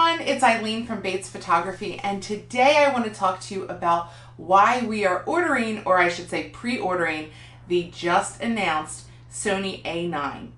everyone, it's Eileen from Bates Photography, and today I want to talk to you about why we are ordering, or I should say pre-ordering, the just announced Sony A9.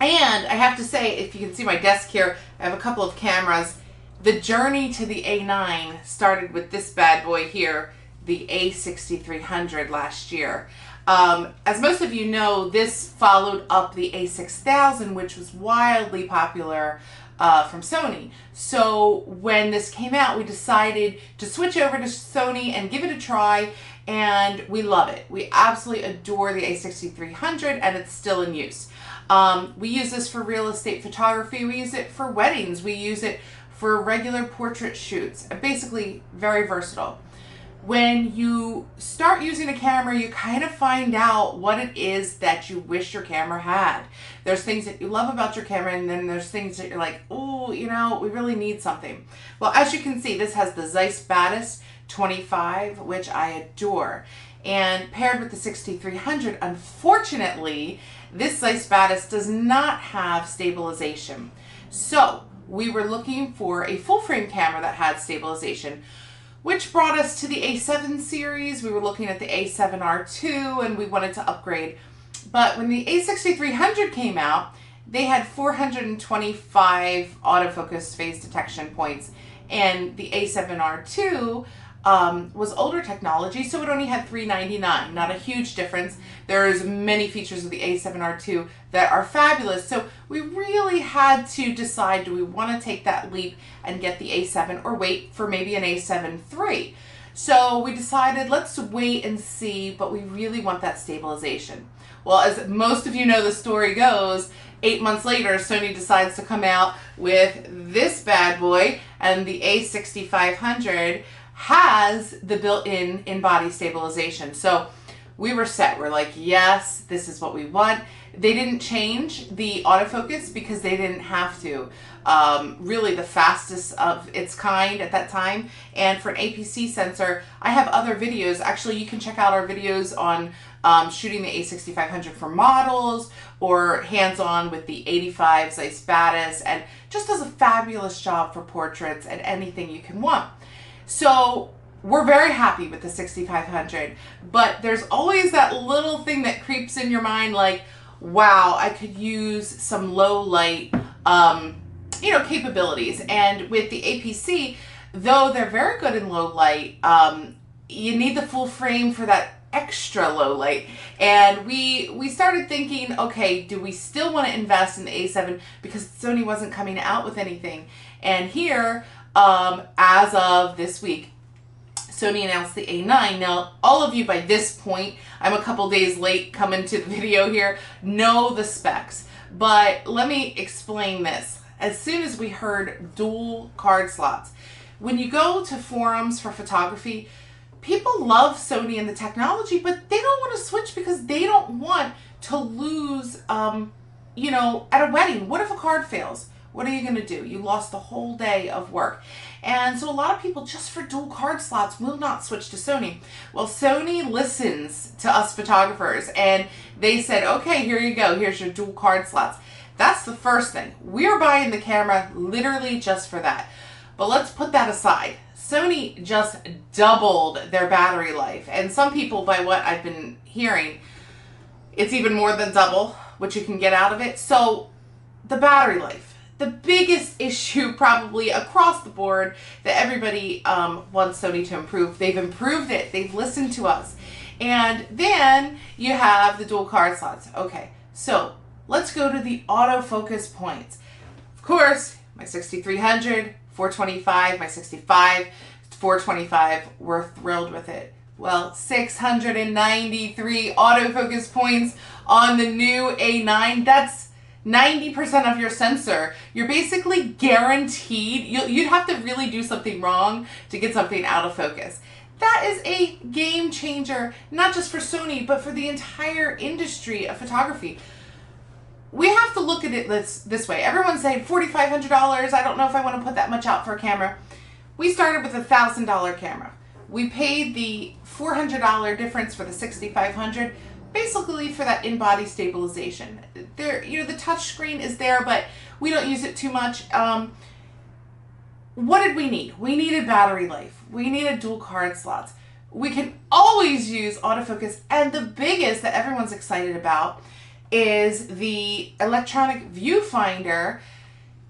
And I have to say, if you can see my desk here, I have a couple of cameras. The journey to the A9 started with this bad boy here, the A6300 last year. As most of you know, this followed up the A6000, which was wildly popular from Sony. So when this came out, we decided to switch over to Sony and give it a try, and we love it. We absolutely adore the A6300, and it's still in use. We use this for real estate photography. We use it for weddings. We use it for regular portrait shoots. Basically, very versatile. When you start using a camera, you kind of find out what it is that you wish your camera had. There's things that you love about your camera, and then there's things that you're like, oh, you know, we really need something. Well, as you can see, this has the Zeiss Batis 25, which I adore. And paired with the 6300, unfortunately, this Zeiss Batis does not have stabilization. So we were looking for a full frame camera that had stabilization, which brought us to the A7 series. We were looking at the A7R2 and we wanted to upgrade. But when the A6300 came out, they had 425 autofocus phase detection points, and the A7R2 was older technology, so it only had 399. Not a huge difference. There's many features of the A7R2 that are fabulous, so we really had to decide, do we want to take that leap and get the A7 or wait for maybe an A7 III? So we decided, let's wait and see, but we really want that stabilization. Well, as most of you know, the story goes, 8 months later, Sony decides to come out with this bad boy, and the A6500 has the built-in in-body stabilization. So we were set. We're like, yes, this is what we want. They didn't change the autofocus because they didn't have to. Really the fastest of its kind at that time. And for an APC sensor, I have other videos. Actually, you can check out our videos on shooting the A6500 for models, or hands-on with the 85 Zeiss Batis, and just does a fabulous job for portraits and anything you can want. So we're very happy with the 6500, but there's always that little thing that creeps in your mind, like, wow, I could use some low light, capabilities. And with the APC, though they're very good in low light, you need the full frame for that extra low light. And we started thinking, okay, do we still want to invest in the A7 because Sony wasn't coming out with anything? And here, as of this week, Sony announced the A9. Now, all of you by this point, I'm a couple days late coming to the video here, know the specs. But let me explain this. As soon as we heard dual card slots, when you go to forums for photography, people love Sony and the technology, but they don't want to switch because they don't want to lose, at a wedding. What if a card fails? What are you going to do? You lost the whole day of work. And so a lot of people, just for dual card slots, will not switch to Sony. Well, Sony listens to us photographers, and they said, okay, here you go. Here's your dual card slots. That's the first thing. We're buying the camera literally just for that. But let's put that aside. Sony just doubled their battery life. And some people, by what I've been hearing, it's even more than double what you can get out of it. So the battery life. The biggest issue probably across the board that everybody wants Sony to improve. They've improved it. They've listened to us. And then you have the dual card slots. Okay, so let's go to the autofocus points. Of course, my 6300, 425, my 65, 425, we're thrilled with it. Well, 693 autofocus points on the new A9. That's 90% of your sensor. You're basically guaranteed. You'd have to really do something wrong to get something out of focus. That is a game changer, not just for Sony, but for the entire industry of photography. We have to look at it this way. Everyone's saying $4,500. I don't know if I want to put that much out for a camera. We started with a $1,000 camera. We paid the $400 difference for the 6500. Basically for that in-body stabilization. There, the touch screen is there, but we don't use it too much. what did we need? We needed battery life. We needed dual card slots. We can always use autofocus. And the biggest that everyone's excited about is the electronic viewfinder.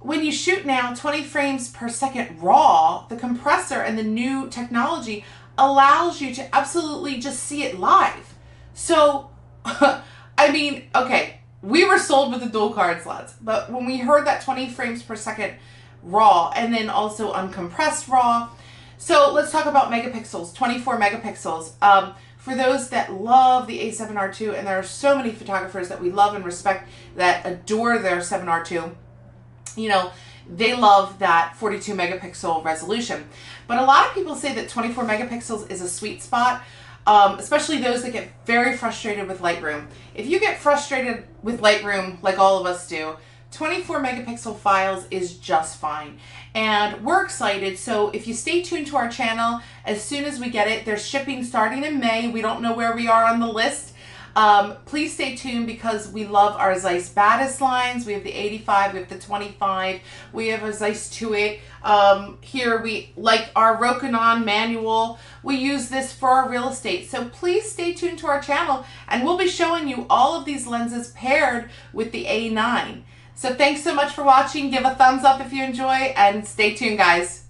When you shoot now 20 frames per second raw, the compressor and the new technology allows you to absolutely just see it live. So, I mean, okay, we were sold with the dual card slots, but when we heard that 20 frames per second raw and then also uncompressed raw. So let's talk about megapixels, 24 megapixels. For those that love the A7R2, and there are so many photographers that we love and respect that adore their 7R2, you know, they love that 42 megapixel resolution. But a lot of people say that 24 megapixels is a sweet spot, especially those that get very frustrated with Lightroom. If you get frustrated with Lightroom, like all of us do, 24 megapixel files is just fine. And we're excited, so if you stay tuned to our channel, as soon as we get it, there's shipping starting in May. We don't know where we are on the list. Please stay tuned because we love our Zeiss Batis lines. We have the 85, we have the 25, we have a Zeiss 2.8. Here we like our Rokinon manual. We use this for our real estate. So please stay tuned to our channel and we'll be showing you all of these lenses paired with the A9. So thanks so much for watching. Give a thumbs up if you enjoy and stay tuned, guys.